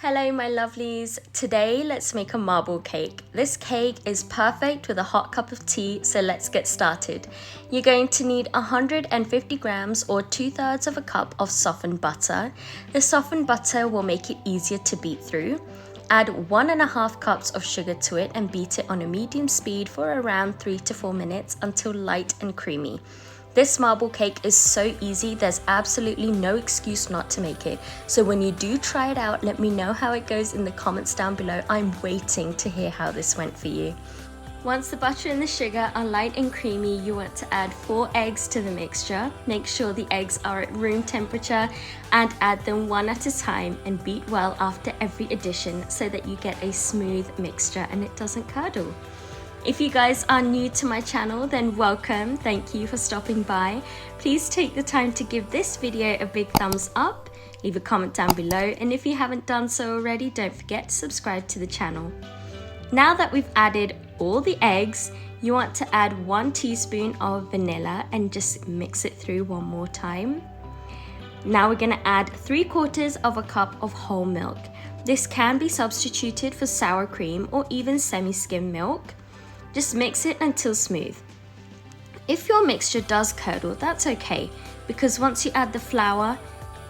Hello my lovelies, today let's make a marble cake. This cake is perfect with a hot cup of tea, so let's get started. You're going to need 150 grams or 2/3 of a cup of softened butter. The softened butter will make it easier to beat through. Add 1.5 cups of sugar to it and beat it on a medium speed for around 3 to 4 minutes until light and creamy. This marble cake is so easy, there's absolutely no excuse not to make it. So when you do try it out, let me know how it goes in the comments down below. I'm waiting to hear how this went for you. Once the butter and the sugar are light and creamy, you want to add 4 eggs to the mixture. Make sure the eggs are at room temperature and add them one at a time and beat well after every addition so that you get a smooth mixture and it doesn't curdle. If you guys are new to my channel, then welcome. Thank you for stopping by. Please take the time to give this video a big thumbs up, leave a comment down below, and if you haven't done so already, don't forget to subscribe to the channel. Now that we've added all the eggs, you want to add 1 teaspoon of vanilla and just mix it through one more time. Now we're going to add 3/4 of a cup of whole milk. This can be substituted for sour cream or even semi-skim milk. Just mix it until smooth. If your mixture does curdle, that's okay, because once you add the flour,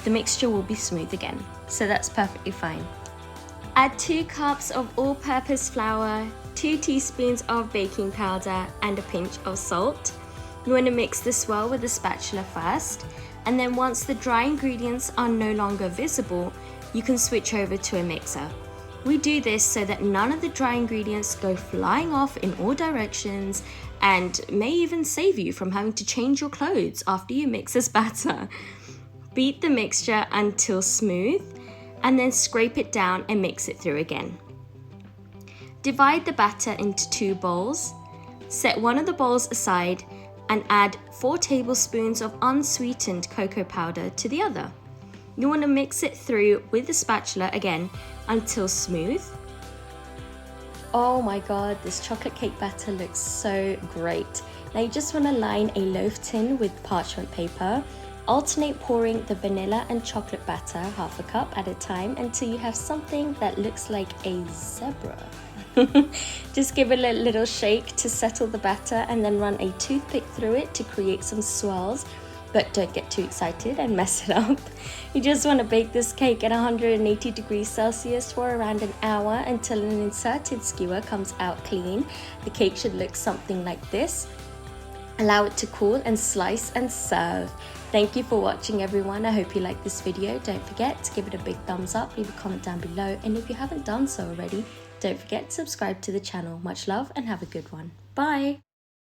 the mixture will be smooth again. So that's perfectly fine. Add 2 cups of all-purpose flour, 2 teaspoons of baking powder, and a pinch of salt. You want to mix this well with a spatula first, and then once the dry ingredients are no longer visible, you can switch over to a mixer. We do this so that none of the dry ingredients go flying off in all directions and may even save you from having to change your clothes after you mix this batter. Beat the mixture until smooth and then scrape it down and mix it through again. Divide the batter into 2 bowls. Set one of the bowls aside and add 4 tablespoons of unsweetened cocoa powder to the other. You want to mix it through with the spatula again until smooth. Oh my god, this chocolate cake batter looks so great. Now you just want to line a loaf tin with parchment paper. Alternate pouring the vanilla and chocolate batter 1/2 cup at a time until you have something that looks like a zebra. Just give it a little shake to settle the batter and then run a toothpick through it to create some swirls. But don't get too excited and mess it up. You just want to bake this cake at 180 degrees Celsius for around an hour until an inserted skewer comes out clean. The cake should look something like this. Allow it to cool and slice and serve. Thank you for watching everyone. I hope you liked this video. Don't forget to give it a big thumbs up, leave a comment down below, and if you haven't done so already, don't forget to subscribe to the channel. Much love and have a good one. Bye!